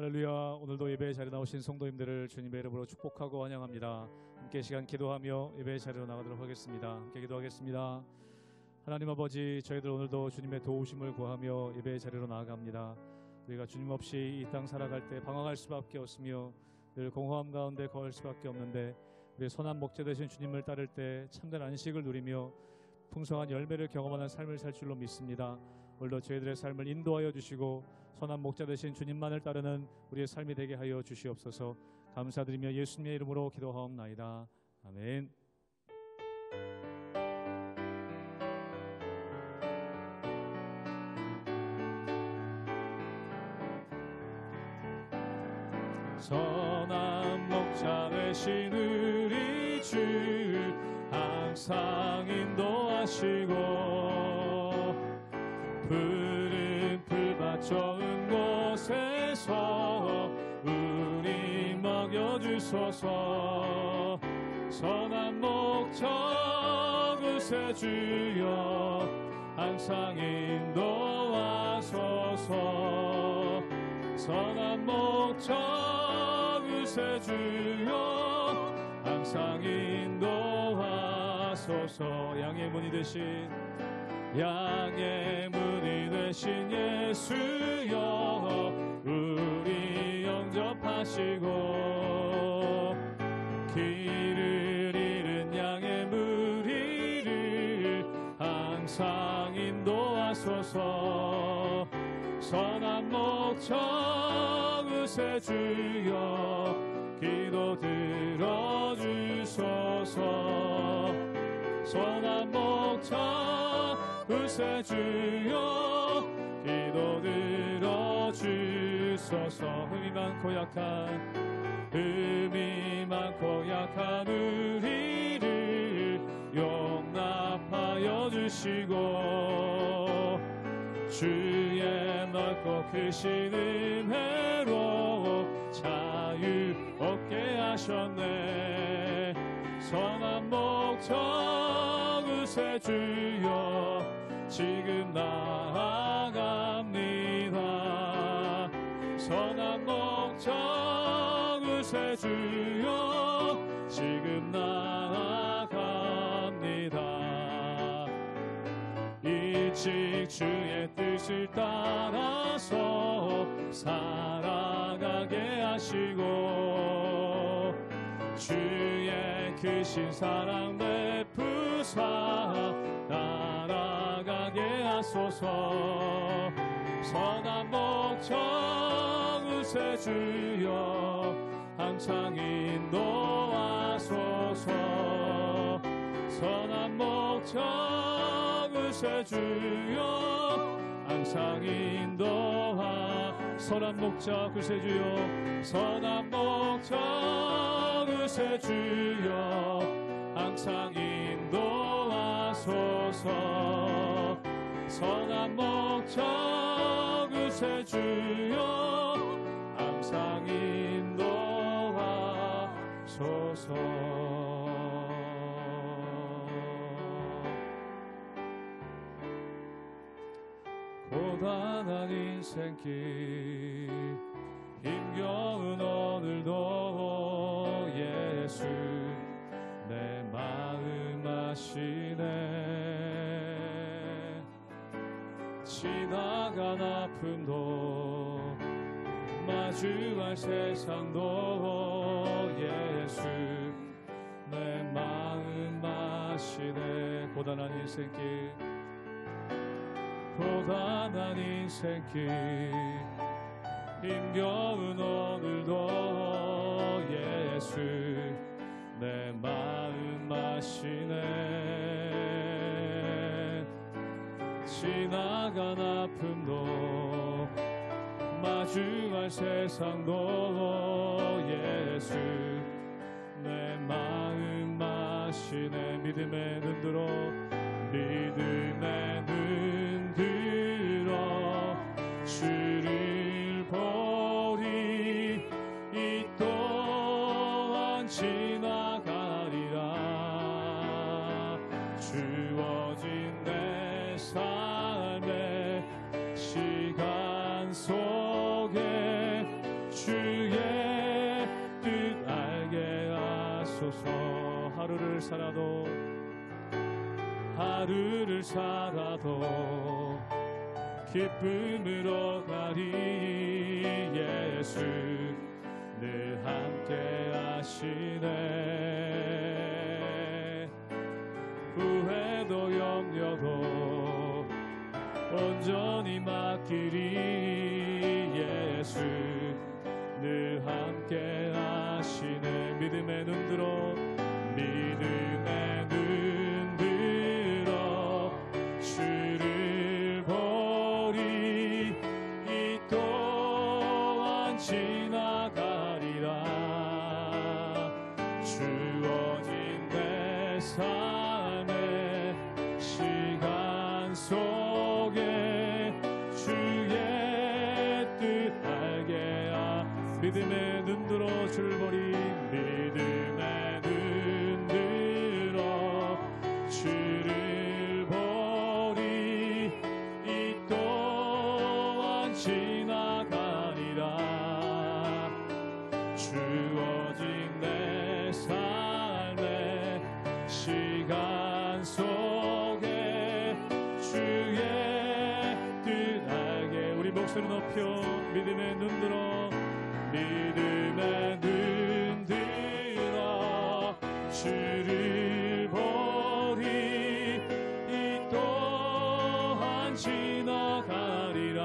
할렐루야. 오늘도 예배의 자리에 나오신 성도님들을 주님의 이름으로 축복하고 환영합니다. 함께 시간 기도하며 예배의 자리로 나가도록 하겠습니다. 함께 기도하겠습니다. 하나님 아버지, 저희들 오늘도 주님의 도우심을 구하며 예배의 자리로 나아갑니다. 우리가 주님 없이 이 땅 살아갈 때 방황할 수밖에 없으며 늘 공허함 가운데 거할 수밖에 없는데, 우리의 선한 목자 되신 주님을 따를 때 참된 안식을 누리며 풍성한 열매를 경험하는 삶을 살 줄로 믿습니다. 오늘도 저희들의 삶을 인도하여 주시고 선한 목자 되신 주님만을 따르는 우리의 삶이 되게 하여 주시옵소서. 감사드리며 예수님의 이름으로 기도하옵나이다. 아멘. 선한 목자 되신 우리 주 항상 인도하시고 푸른 풀밭 좋은 곳에서 우리 먹여주소서. 선한 목자 구세주여 항상 인도하소서. 선한 목자 구세주여 항상 인도하소서. 양의 문이 되신 예수여 우리 영접하시고 길을 잃은 양의 무리를 항상 인도하소서. 선한 목자 구세주여 기도 들어주소서. 선한 목자 구세주여 기도 들어주소서. 흠이 많고 약한 우리를 용납하여 주시고 주의 넓고 크신 은혜로 자유 얻게 하셨네. 선한 목자 구세주여 지금 나아갑니다. 선한 목자 구세주여 지금 나아갑니다. 일찍 주의 뜻을 따라서 살아가게 하시고 주의 크신 사랑 베푸사 따라가게 하소서. 선한 목자 구세주여 항상 인도하소서. 선한 목자 구세주여 항상 인도하. 선한 목자 구세주여 선한 목자 구세주여 항상 인도하소서. 선한 목자 구세주여 항상 인도하소서. 고단한 인생길 힘겨운 오늘도 예수 내 마음 아시네. 지나간 아픔도 마주할 세상도 예수 내 마음 아시네. 고단한 인생길 힘겨운 오늘도 예수 내 마음 아시네. 지나간 아픔도 마주할 세상도 예수 내 마음 아시네. 믿음의 눈 들어 주를 보리. 이 또한 지나가리라. 주어진 내 삶의 시간 속에 하소서. 하루를 살아도 기쁨으로 가리. 예수 늘 함께 하시네. 후회도 염려도 온전히 맡기리. 예수 늘 함께 하시네. 믿음의 눈 들어 주를 보리. 이 또한 지나가리라. 주어진 내 삶의 시간 속에 주의 뜻 알게 믿음의 눈 들어 주를 보리. 믿음의 눈 들어 주를 보리. 이 또한 지나가리라. 주어진 내 삶의 시간 속에 주의 뜻 알게. 우리 목소리 높여 믿음의 눈 들어 믿음의 눈 들어 주를 보리. 이 또한 지나가리라.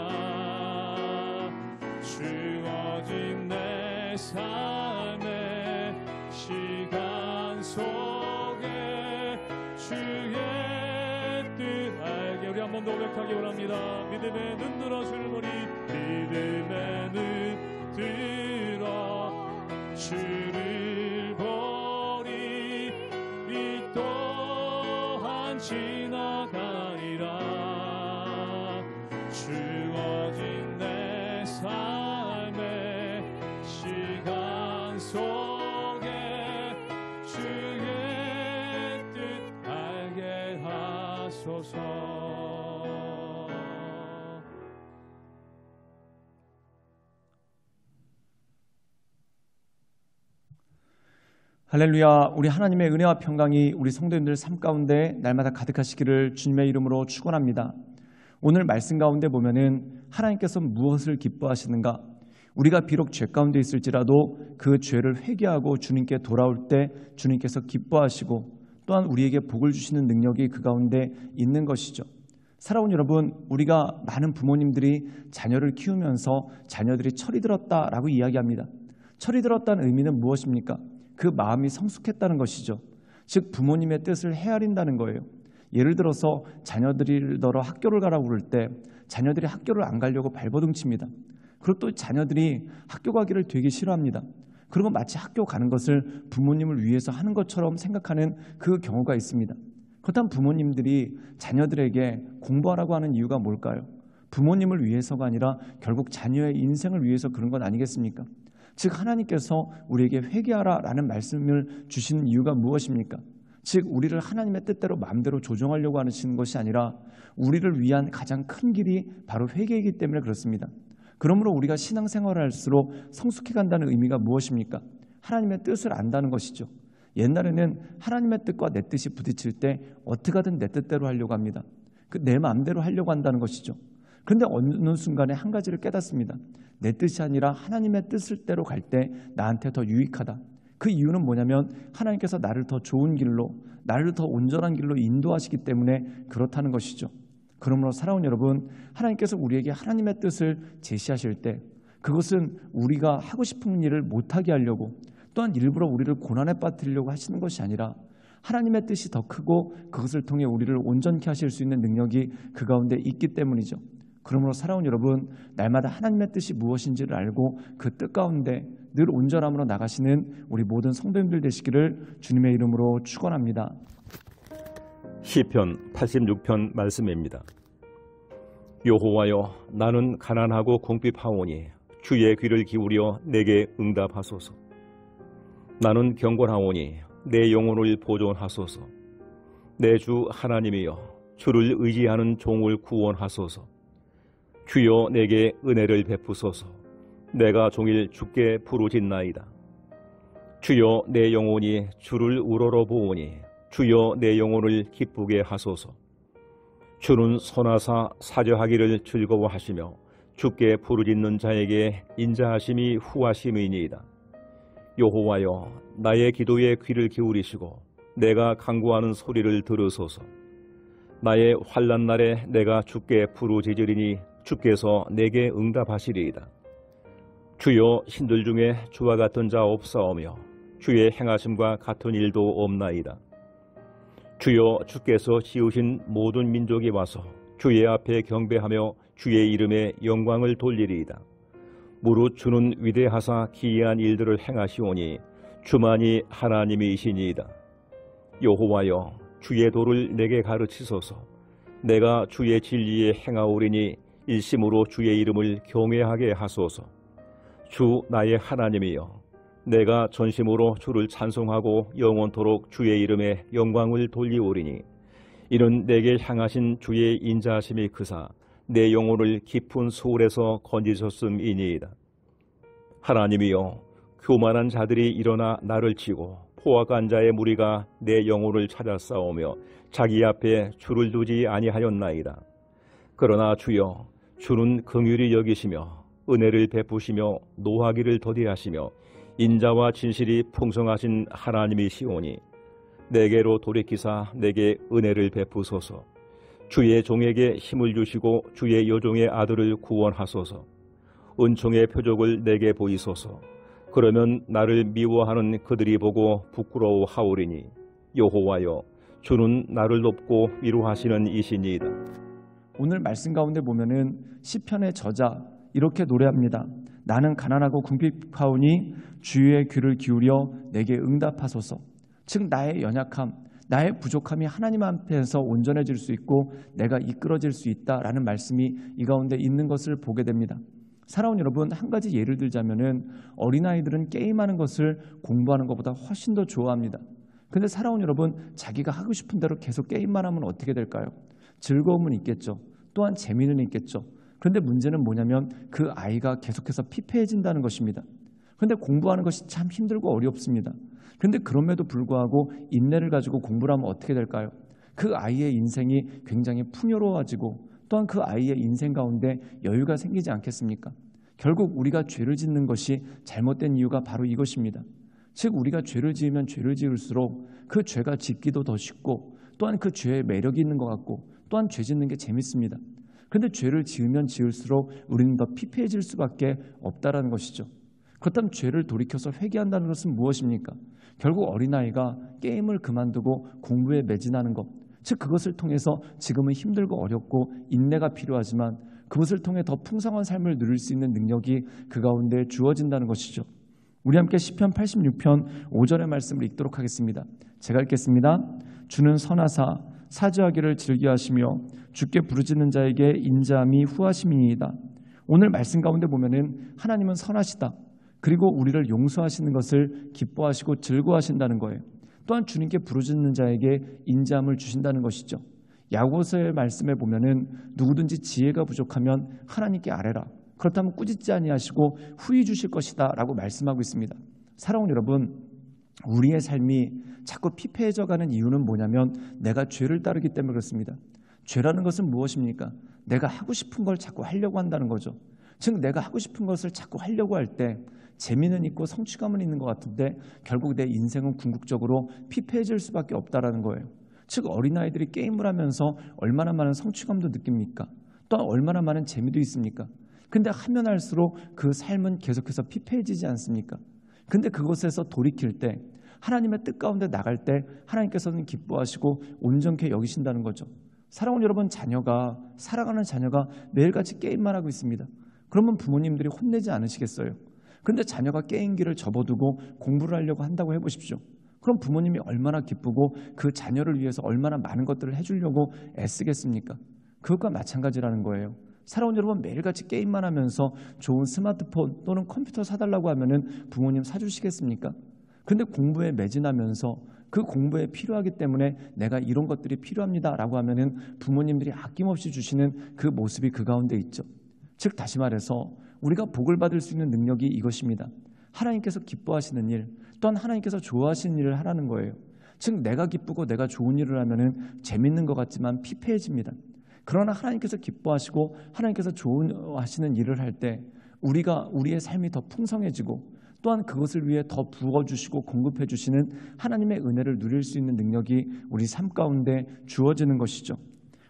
주어진 내 삶의 시간 속에 주의 뜻 알게. 우리 한 번 더 고백하기 원합니다. 믿음의 눈 들어 주를 보리. 믿음의 눈 들어 주를 보리. 이 또한 지나가리라. 주어진 내 삶의 시간 속에 주의 뜻 알게 하소서. 할렐루야. 우리 하나님의 은혜와 평강이 우리 성도님들 삶 가운데 날마다 가득하시기를 주님의 이름으로 축원합니다. 오늘 말씀 가운데 보면은 하나님께서 무엇을 기뻐하시는가? 우리가 비록 죄 가운데 있을지라도 그 죄를 회개하고 주님께 돌아올 때 주님께서 기뻐하시고 또한 우리에게 복을 주시는 능력이 그 가운데 있는 것이죠. 사랑하는 여러분, 우리가 많은 부모님들이 자녀를 키우면서 자녀들이 철이 들었다라고 이야기합니다. 철이 들었다는 의미는 무엇입니까? 그 마음이 성숙했다는 것이죠. 즉 부모님의 뜻을 헤아린다는 거예요. 예를 들어서 자녀들이 너로 학교를 가라고 그럴 때 자녀들이 학교를 안 가려고 발버둥칩니다. 그리고 또 자녀들이 학교 가기를 되게 싫어합니다. 그리고 마치 학교 가는 것을 부모님을 위해서 하는 것처럼 생각하는 그 경우가 있습니다. 그렇다면 부모님들이 자녀들에게 공부하라고 하는 이유가 뭘까요? 부모님을 위해서가 아니라 결국 자녀의 인생을 위해서 그런 건 아니겠습니까? 즉 하나님께서 우리에게 회개하라라는 말씀을 주시는 이유가 무엇입니까? 즉 우리를 하나님의 뜻대로 마음대로 조정하려고 하시는 것이 아니라 우리를 위한 가장 큰 길이 바로 회개이기 때문에 그렇습니다. 그러므로 우리가 신앙생활을 할수록 성숙해 간다는 의미가 무엇입니까? 하나님의 뜻을 안다는 것이죠. 옛날에는 하나님의 뜻과 내 뜻이 부딪힐 때 어떻게 하든 내 뜻대로 하려고 합니다. 내 마음대로 하려고 한다는 것이죠. 그런데 어느 순간에 한 가지를 깨닫습니다. 내 뜻이 아니라 하나님의 뜻대로 갈 때 나한테 더 유익하다. 그 이유는 뭐냐면 하나님께서 나를 더 좋은 길로, 나를 더 온전한 길로 인도하시기 때문에 그렇다는 것이죠. 그러므로 사랑하는 여러분, 하나님께서 우리에게 하나님의 뜻을 제시하실 때 그것은 우리가 하고 싶은 일을 못하게 하려고 또한 일부러 우리를 고난에 빠뜨리려고 하시는 것이 아니라 하나님의 뜻이 더 크고 그것을 통해 우리를 온전케 하실 수 있는 능력이 그 가운데 있기 때문이죠. 그러므로 사랑하는 여러분, 날마다 하나님의 뜻이 무엇인지를 알고 그 뜻 가운데 늘 온전함으로 나가시는 우리 모든 성도님들 되시기를 주님의 이름으로 축원합니다. 시편 86편 말씀입니다. 여호와여, 나는 가난하고 궁핍하오니 주의 귀를 기울여 내게 응답하소서. 나는 경건하오니 내 영혼을 보존하소서. 내 주 하나님이여, 주를 의지하는 종을 구원하소서. 주여 내게 은혜를 베푸소서. 내가 종일 주께 부르짖나이다. 주여 내 영혼이 주를 우러러 보오니 주여 내 영혼을 기쁘게 하소서. 주는 선하사 사죄하기를 즐거워하시며 주께 부르짖는 자에게 인자하심이 후하심이니이다. 여호와여, 나의 기도에 귀를 기울이시고 내가 간구하는 소리를 들으소서. 나의 환난 날에 내가 주께 부르짖으리니 주께서 내게 응답하시리이다. 주여, 신들 중에 주와 같은 자 없사오며 주의 행하심과 같은 일도 없나이다. 주여, 주께서 지으신 모든 민족이 와서 주의 앞에 경배하며 주의 이름에 영광을 돌리리이다. 무릇 주는 위대하사 기이한 일들을 행하시오니 주만이 하나님이시니이다. 여호와여, 주의 도를 내게 가르치소서. 내가 주의 진리에 행하오리니 일심으로 주의 이름을 경외하게 하소서. 주 나의 하나님이여, 내가 전심으로 주를 찬송하고 영원토록 주의 이름에 영광을 돌리오리니 이는 내게 향하신 주의 인자하심이 크사 내 영혼을 깊은 소울에서 건지셨음이니이다. 하나님이여, 교만한 자들이 일어나 나를 치고 포악한 자의 무리가 내 영혼을 찾아 싸우며 자기 앞에 주를 두지 아니하였나이다. 그러나 주여, 주는 긍휼히 여기시며 은혜를 베푸시며 노하기를 더디하시며 인자와 진실이 풍성하신 하나님이시오니 내게로 돌이키사 내게 은혜를 베푸소서. 주의 종에게 힘을 주시고 주의 여종의 아들을 구원하소서. 은총의 표적을 내게 보이소서. 그러면 나를 미워하는 그들이 보고 부끄러워하오리니 여호와여, 주는 나를 돕고 위로하시는 이시니이다. 오늘 말씀 가운데 보면은 시편의 저자 이렇게 노래합니다. 나는 가난하고 궁핍하오니 주의 귀를 기울여 내게 응답하소서. 즉 나의 연약함, 나의 부족함이 하나님 앞에서 온전해질 수 있고 내가 이끌어질 수 있다라는 말씀이 이 가운데 있는 것을 보게 됩니다. 사랑하는 여러분, 한 가지 예를 들자면은 어린아이들은 게임하는 것을 공부하는 것보다 훨씬 더 좋아합니다. 근데 사랑하는 여러분, 자기가 하고 싶은 대로 계속 게임만 하면 어떻게 될까요? 즐거움은 있겠죠. 또한 재미는 있겠죠. 그런데 문제는 뭐냐면 그 아이가 계속해서 피폐해진다는 것입니다. 그런데 공부하는 것이 참 힘들고 어렵습니다. 그런데 그럼에도 불구하고 인내를 가지고 공부를 하면 어떻게 될까요? 그 아이의 인생이 굉장히 풍요로워지고 또한 그 아이의 인생 가운데 여유가 생기지 않겠습니까? 결국 우리가 죄를 짓는 것이 잘못된 이유가 바로 이것입니다. 즉 우리가 죄를 지으면 죄를 지을수록 그 죄가 짓기도 더 쉽고 또한 그 죄에 매력이 있는 것 같고 또한 죄 짓는 게 재밌습니다. 그런데 죄를 지으면 지을수록 우리는 더 피폐해질 수밖에 없다라는 것이죠. 그렇다면 죄를 돌이켜서 회개한다는 것은 무엇입니까? 결국 어린아이가 게임을 그만두고 공부에 매진하는 것, 즉 그것을 통해서 지금은 힘들고 어렵고 인내가 필요하지만 그것을 통해 더 풍성한 삶을 누릴 수 있는 능력이 그 가운데 주어진다는 것이죠. 우리 함께 시편 86편 5절의 말씀을 읽도록 하겠습니다. 제가 읽겠습니다. 주는 선하사 사죄하기를 즐겨하시며 주께 부르짖는 자에게 인자함이 후하심이니이다. 오늘 말씀 가운데 보면은 하나님은 선하시다. 그리고 우리를 용서하시는 것을 기뻐하시고 즐거워하신다는 거예요. 또한 주님께 부르짖는 자에게 인자함을 주신다는 것이죠. 야고보서의 말씀에 보면은 누구든지 지혜가 부족하면 하나님께 아뢰라. 그렇다면 꾸짖지 아니하시고 후히 주실 것이다 라고 말씀하고 있습니다. 사랑하는 여러분, 우리의 삶이 자꾸 피폐해져가는 이유는 뭐냐면 내가 죄를 따르기 때문에 그렇습니다. 죄라는 것은 무엇입니까? 내가 하고 싶은 걸 자꾸 하려고 한다는 거죠. 즉 내가 하고 싶은 것을 자꾸 하려고 할 때 재미는 있고 성취감은 있는 것 같은데 결국 내 인생은 궁극적으로 피폐해질 수밖에 없다라는 거예요. 즉 어린아이들이 게임을 하면서 얼마나 많은 성취감도 느낍니까? 또 얼마나 많은 재미도 있습니까? 근데 하면 할수록 그 삶은 계속해서 피폐해지지 않습니까? 근데 그곳에서 돌이킬 때 하나님의 뜻 가운데 나갈 때 하나님께서는 기뻐하시고 온전케 여기신다는 거죠. 사랑하는 여러분, 사랑하는 자녀가 매일같이 게임만 하고 있습니다. 그러면 부모님들이 혼내지 않으시겠어요? 근데 자녀가 게임기를 접어두고 공부를 하려고 한다고 해보십시오. 그럼 부모님이 얼마나 기쁘고 그 자녀를 위해서 얼마나 많은 것들을 해주려고 애쓰겠습니까? 그것과 마찬가지라는 거예요. 사랑하는 여러분, 매일같이 게임만 하면서 좋은 스마트폰 또는 컴퓨터 사달라고 하면은 부모님 사주시겠습니까? 근데 공부에 매진하면서 그 공부에 필요하기 때문에 내가 이런 것들이 필요합니다라고 하면은 부모님들이 아낌없이 주시는 그 모습이 그 가운데 있죠. 즉 다시 말해서 우리가 복을 받을 수 있는 능력이 이것입니다. 하나님께서 기뻐하시는 일, 또한 하나님께서 좋아하시는 일을 하라는 거예요. 즉 내가 기쁘고 내가 좋은 일을 하면은 재밌는 것 같지만 피폐해집니다. 그러나 하나님께서 기뻐하시고 하나님께서 좋아하시는 일을 할 때 우리의 삶이 더 풍성해지고 또한 그것을 위해 더 부어주시고 공급해주시는 하나님의 은혜를 누릴 수 있는 능력이 우리 삶 가운데 주어지는 것이죠.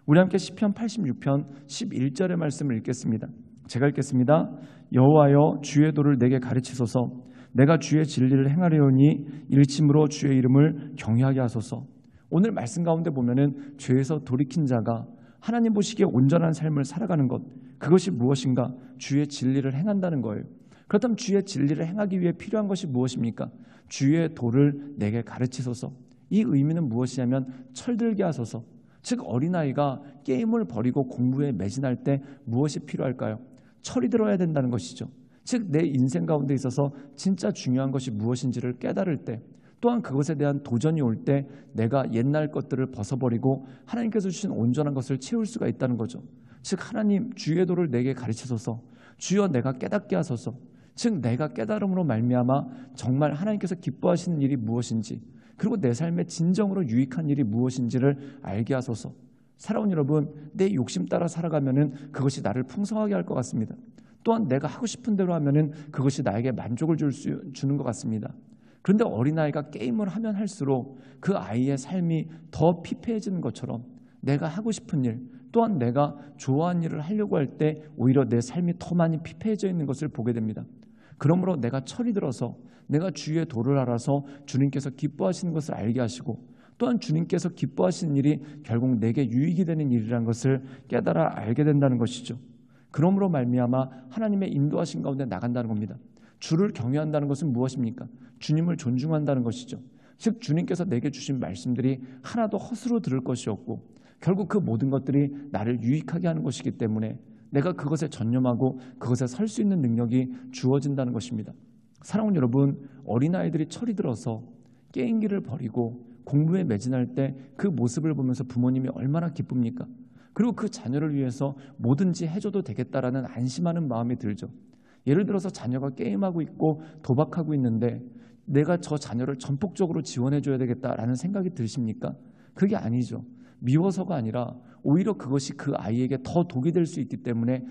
우리 함께 시편 86편 11절의 말씀을 읽겠습니다. 제가 읽겠습니다. 여호와여 주의 도를 내게 가르치소서. 내가 주의 진리를 행하려니 일침으로 주의 이름을 경외하게 하소서. 오늘 말씀 가운데 보면은 죄에서 돌이킨 자가 하나님 보시기에 온전한 삶을 살아가는 것, 그것이 무엇인가? 주의 진리를 행한다는 거예요. 그렇다면 주의 진리를 행하기 위해 필요한 것이 무엇입니까? 주의 도를 내게 가르치소서. 이 의미는 무엇이냐면 철들게 하소서. 즉 어린아이가 게임을 버리고 공부에 매진할 때 무엇이 필요할까요? 철이 들어야 된다는 것이죠. 즉 내 인생 가운데 있어서 진짜 중요한 것이 무엇인지를 깨달을 때, 또한 그것에 대한 도전이 올 때 내가 옛날 것들을 벗어버리고 하나님께서 주신 온전한 것을 채울 수가 있다는 거죠. 즉 하나님 주의 도를 내게 가르치소서. 주여 내가 깨닫게 하소서. 즉 내가 깨달음으로 말미암아 정말 하나님께서 기뻐하시는 일이 무엇인지, 그리고 내 삶에 진정으로 유익한 일이 무엇인지를 알게 하소서. 사랑하는 여러분, 내 욕심 따라 살아가면은 그것이 나를 풍성하게 할 것 같습니다. 또한 내가 하고 싶은 대로 하면은 그것이 나에게 만족을 주는 것 같습니다. 그런데 어린아이가 게임을 하면 할수록 그 아이의 삶이 더 피폐해지는 것처럼 내가 하고 싶은 일, 또한 내가 좋아하는 일을 하려고 할 때 오히려 내 삶이 더 많이 피폐해져 있는 것을 보게 됩니다. 그러므로 내가 철이 들어서 내가 주의 도를 알아서 주님께서 기뻐하시는 것을 알게 하시고, 또한 주님께서 기뻐하시는 일이 결국 내게 유익이 되는 일이라는 것을 깨달아 알게 된다는 것이죠. 그러므로 말미암아 하나님의 인도하신 가운데 나간다는 겁니다. 주를 경외한다는 것은 무엇입니까? 주님을 존중한다는 것이죠. 즉 주님께서 내게 주신 말씀들이 하나도 헛으로 들을 것이 없고 결국 그 모든 것들이 나를 유익하게 하는 것이기 때문에 내가 그것에 전념하고 그것에 설 수 있는 능력이 주어진다는 것입니다. 사랑하는 여러분, 어린아이들이 철이 들어서 게임기를 버리고 공부에 매진할 때 그 모습을 보면서 부모님이 얼마나 기쁩니까? 그리고 그 자녀를 위해서 뭐든지 해줘도 되겠다라는 안심하는 마음이 들죠. 예를 들어서 자녀가 게임하고 있고 도박하고 있는데 내가 저 자녀를 전폭적으로 지원해줘야 되겠다라는 생각이 드십니까? 그게 아니죠. 미워서가 아니라 오히려 그것이 그 아이에게 더 독이 될 수 있기 때문에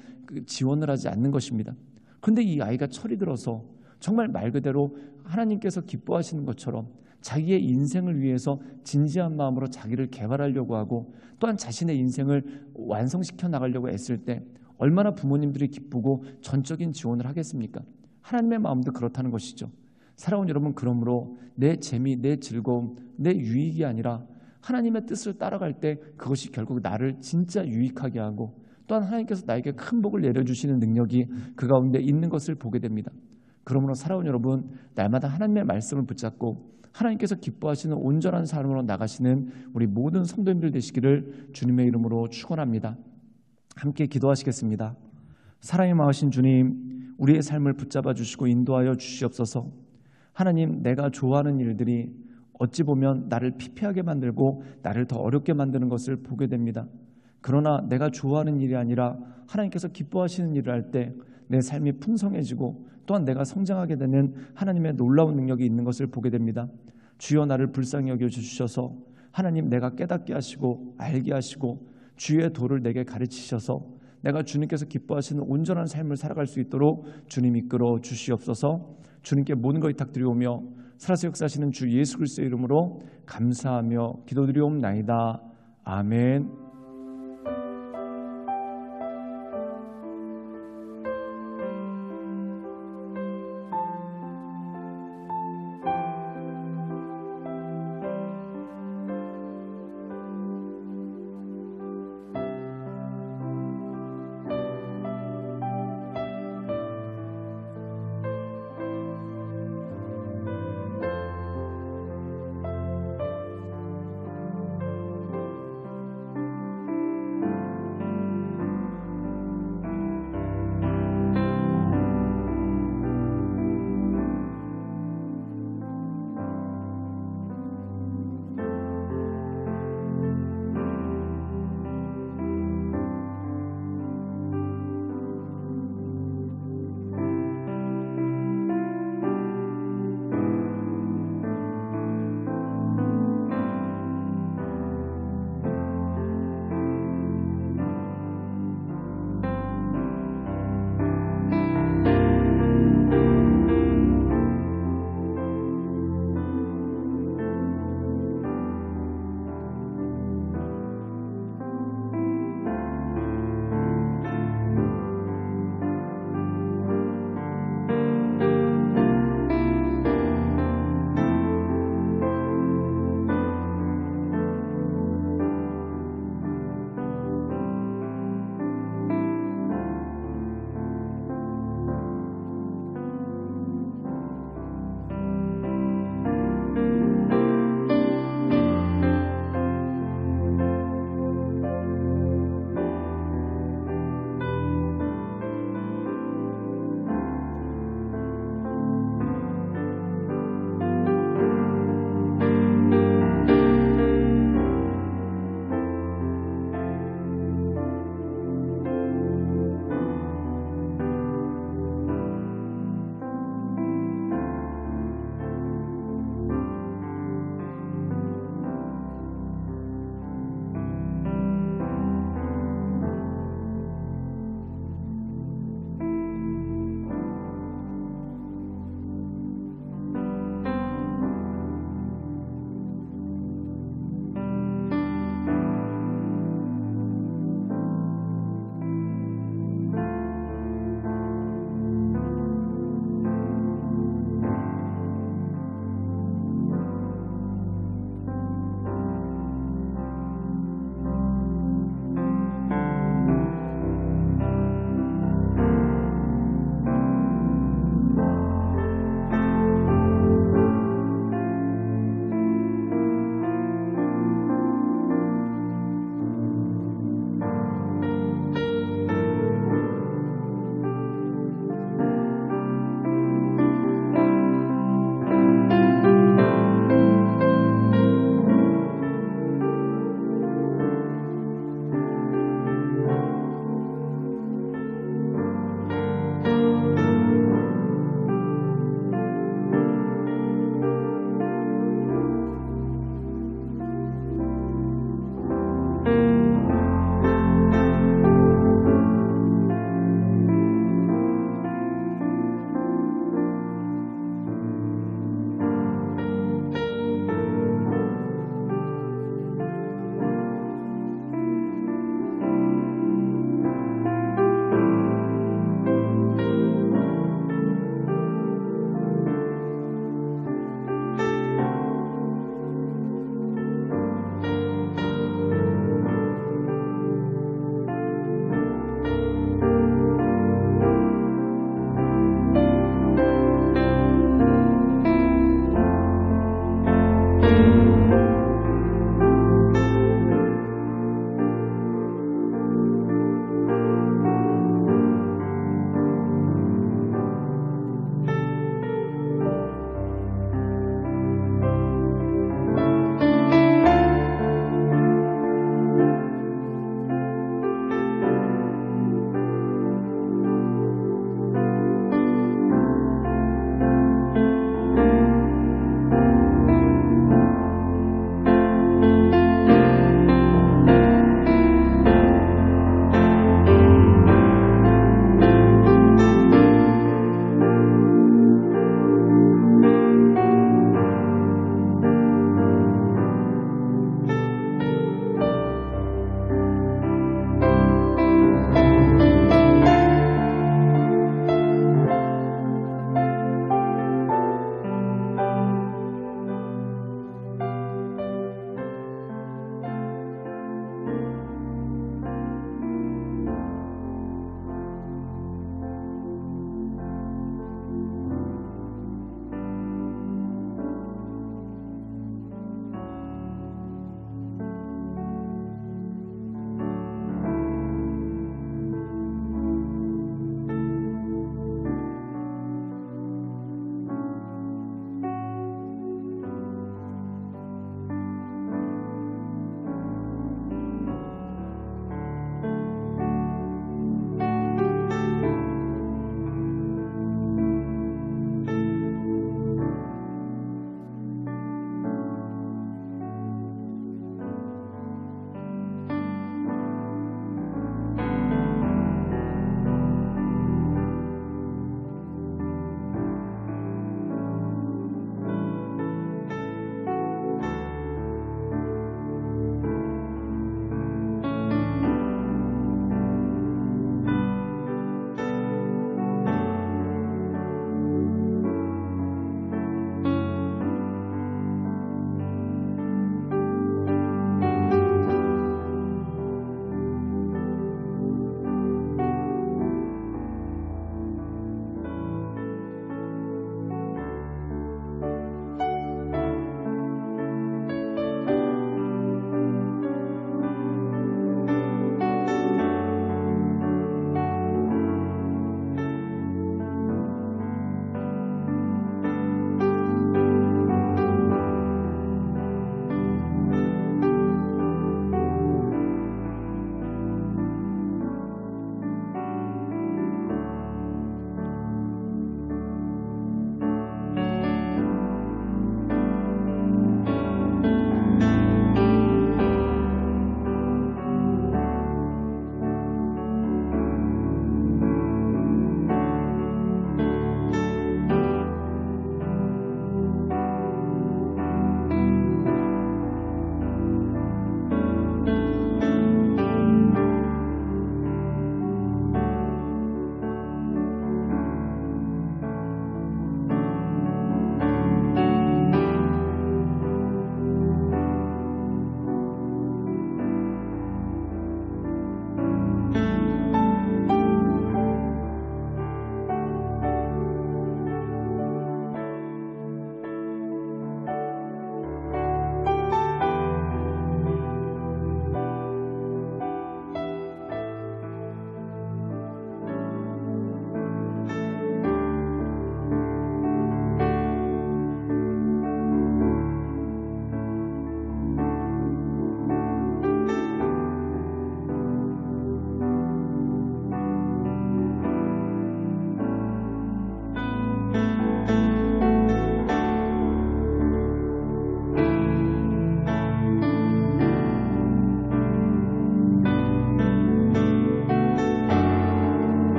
지원을 하지 않는 것입니다. 그런데 이 아이가 철이 들어서 정말 말 그대로 하나님께서 기뻐하시는 것처럼 자기의 인생을 위해서 진지한 마음으로 자기를 개발하려고 하고 또한 자신의 인생을 완성시켜 나가려고 애쓸 때 얼마나 부모님들이 기쁘고 전적인 지원을 하겠습니까? 하나님의 마음도 그렇다는 것이죠. 사랑하는 여러분, 그러므로 내 재미, 내 즐거움, 내 유익이 아니라 하나님의 뜻을 따라갈 때 그것이 결국 나를 진짜 유익하게 하고 또한 하나님께서 나에게 큰 복을 내려주시는 능력이 그 가운데 있는 것을 보게 됩니다. 그러므로 사랑하는 여러분, 날마다 하나님의 말씀을 붙잡고 하나님께서 기뻐하시는 온전한 삶으로 나가시는 우리 모든 성도님들 되시기를 주님의 이름으로 축원합니다. 함께 기도하시겠습니다. 사랑이 많으신 주님, 우리의 삶을 붙잡아 주시고 인도하여 주시옵소서. 하나님, 내가 좋아하는 일들이 어찌 보면 나를 피폐하게 만들고 나를 더 어렵게 만드는 것을 보게 됩니다. 그러나 내가 좋아하는 일이 아니라 하나님께서 기뻐하시는 일을 할 때 내 삶이 풍성해지고 또한 내가 성장하게 되는 하나님의 놀라운 능력이 있는 것을 보게 됩니다. 주여 나를 불쌍히 여겨주셔서 하나님 내가 깨닫게 하시고 알게 하시고 주의 도를 내게 가르치셔서 내가 주님께서 기뻐하시는 온전한 삶을 살아갈 수 있도록 주님 이끌어 주시옵소서. 주님께 모든 것 부탁드리오며 살아서 역사하시는 주 예수 그리스도의 이름으로 감사하며 기도드리옵나이다. 아멘.